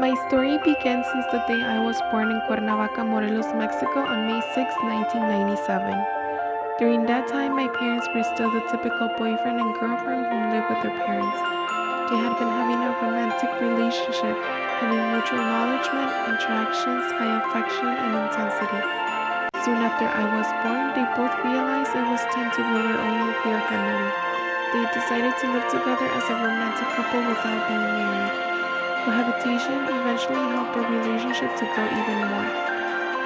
My story begins since the day I was born in Cuernavaca, Morelos, Mexico on May 6, 1997. During that time, my parents were still the typical boyfriend and girlfriend who lived with their parents. They had been having a romantic relationship, having mutual acknowledgement, interactions, high affection, and intensity. Soon after I was born, they both realized it was time to build their own nuclear family. They decided to live together as a romantic couple without being married. Cohabitation eventually helped their relationship to grow even more.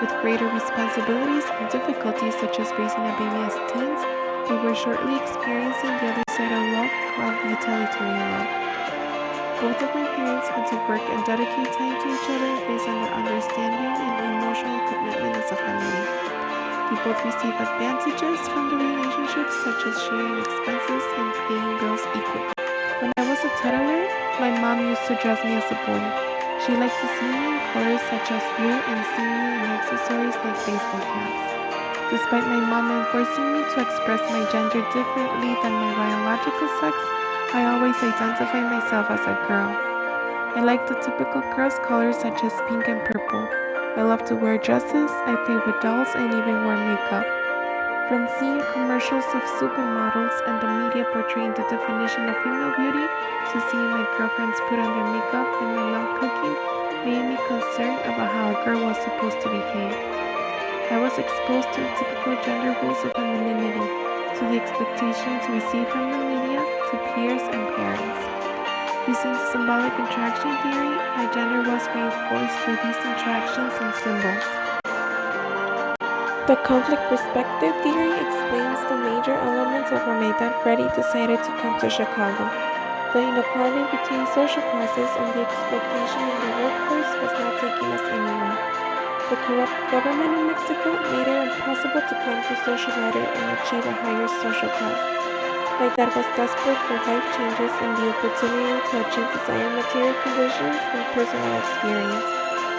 With greater responsibilities and difficulties such as raising a baby as teens, they were shortly experiencing the other side of love called utilitarian love. Both of my parents had to work and dedicate time to each other based on their understanding and emotional commitment as a family. They both receive advantages from the relationship such as sharing expenses and paying bills equally. When I was a toddler, my mom used to dress me as a boy. She liked to see me in colors such as blue and see me in accessories like baseball caps. Despite my mom enforcing me to express my gender differently than my biological sex, I always identify myself as a girl. I like the typical girls' colors such as pink and purple. I love to wear dresses, I play with dolls, and even wear makeup. From seeing commercials of supermodels and the media portraying the definition of female beauty, to seeing my girlfriends put on their makeup and my mom cooking, made me concerned about how a girl was supposed to behave. I was exposed to the typical gender roles of femininity, to the expectations received from the media, to peers and parents. Using the symbolic attraction theory, my gender was reinforced through these interactions and symbols. The conflict perspective theory explains the major elements of when my dad Freddie decided to come to Chicago. The inequality between social classes and the exploitation in the workforce was not taking us anywhere. The corrupt government in Mexico made it impossible to climb the social ladder and achieve a higher social class. My dad was desperate for life changes and the opportunity to achieve desired material conditions and personal experience,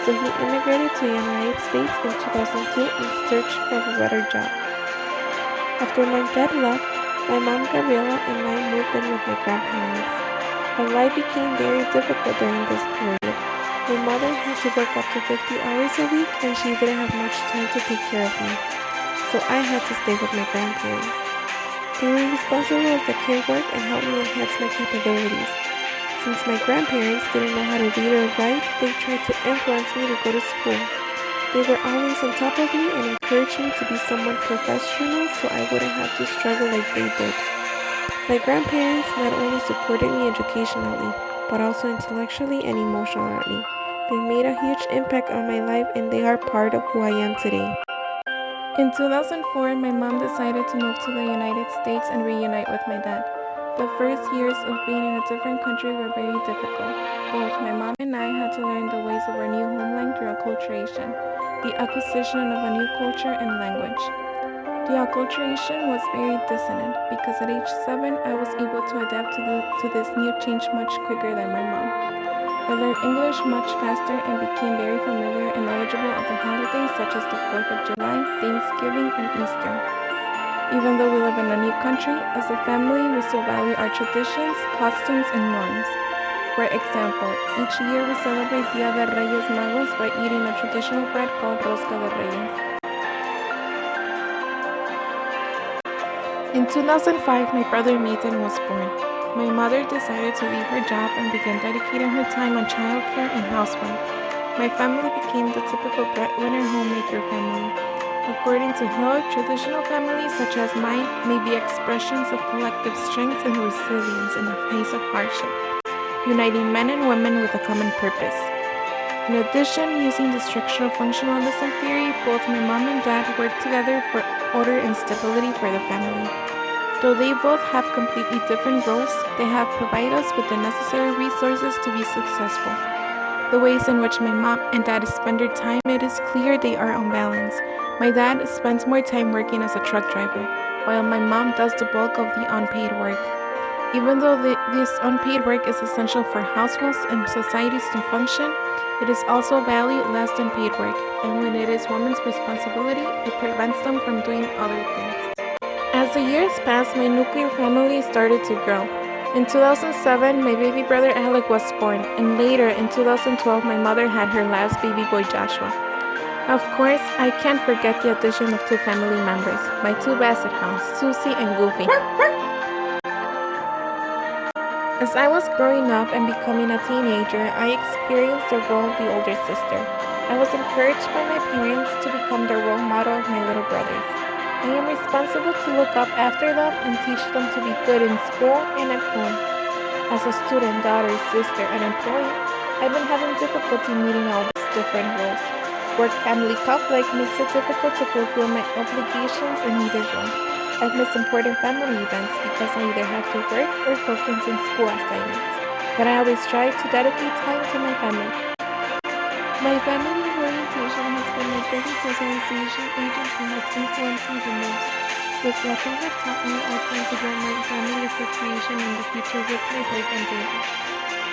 so he immigrated to the United States in 2002 in search of a better job. After my dad left, my mom Gabriela and I moved in with my grandparents. My life became very difficult during this period. My mother had to work up to 50 hours a week and she didn't have much time to take care of me, so I had to stay with my grandparents. They were responsible of the care work and helped me enhance my capabilities. Since my grandparents didn't know how to read or write, they tried to influence me to go to school. They were always on top of me and encouraged me to be somewhat professional so I wouldn't have to struggle like they did. My grandparents not only supported me educationally, but also intellectually and emotionally. They made a huge impact on my life and they are part of who I am today. In 2004, my mom decided to move to the United States and reunite with my dad. The first years of being in a different country were very difficult. Both my mom and I had to learn the ways of our new homeland through acculturation, the acquisition of a new culture and language. The acculturation was very dissonant because at age 7, I was able to adapt to this new change much quicker than my mom. I learned English much faster and became very familiar and knowledgeable of the holidays such as the 4th of July, Thanksgiving, and Easter. Even though we live in a new country, as a family we still value our traditions, costumes, and norms. For example, each year we celebrate Dia de Reyes Magos by eating a traditional bread called Rosca de Reyes. In 2005, my brother Nathan was born. My mother decided to leave her job and began dedicating her time on childcare and housework. My family became the typical breadwinner homemaker family. According to Hill, traditional families such as mine may be expressions of collective strength and resilience in the face of hardship, uniting men and women with a common purpose. In addition, using the structural functionalism theory, both my mom and dad work together for order and stability for the family. Though they both have completely different roles, they have provided us with the necessary resources to be successful. The ways in which my mom and dad spend their time, it is clear they are unbalanced. My dad spends more time working as a truck driver, while my mom does the bulk of the unpaid work. Even though this unpaid work is essential for households and societies to function, it is also valued less than paid work, and when it is women's responsibility, it prevents them from doing other things. As the years passed, my nuclear family started to grow. In 2007, my baby brother Alec was born, and later in 2012, my mother had her last baby boy Joshua. Of course, I can't forget the addition of two family members, my two basset hounds, Susie and Goofy. As I was growing up and becoming a teenager, I experienced the role of the older sister. I was encouraged by my parents to become the role model of my little brothers. I am responsible to look up after them and teach them to be good in school and at home. As a student, daughter, sister, and employee, I've been having difficulty meeting all these different roles. Work-family conflict makes it difficult to fulfill my obligations in either role. I've missed important family events because I either have to work or focus on school assignments, but I always try to dedicate time to my family. My family orientation has been my biggest socialization agent and has influenced me the most. With what they have taught me, I plan to build my family for creation in the future with my boyfriend David.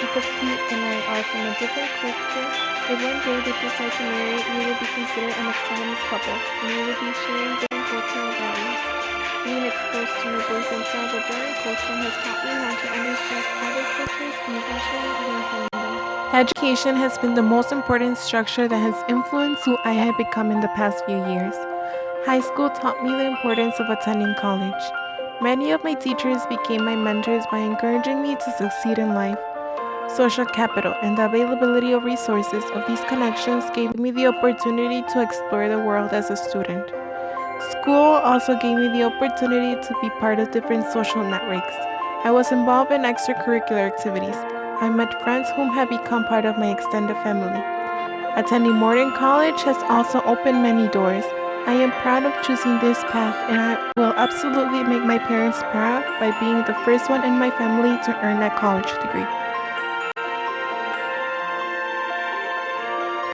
Because he and I are from a different culture, if one day they decide to marry, we will be considered an autonomous couple, and we will be sharing different cultural values. Being exposed to my boyfriend's Salvadoran culture has taught me how to understand other cultures and eventually learn from them. Education has been the most important structure that has influenced who I have become in the past few years. High school taught me the importance of attending college. Many of my teachers became my mentors by encouraging me to succeed in life. Social capital and the availability of resources of these connections gave me the opportunity to explore the world as a student. School also gave me the opportunity to be part of different social networks. I was involved in extracurricular activities. I met friends whom have become part of my extended family. Attending Morton College has also opened many doors. I am proud of choosing this path, and I will absolutely make my parents proud by being the first one in my family to earn a college degree.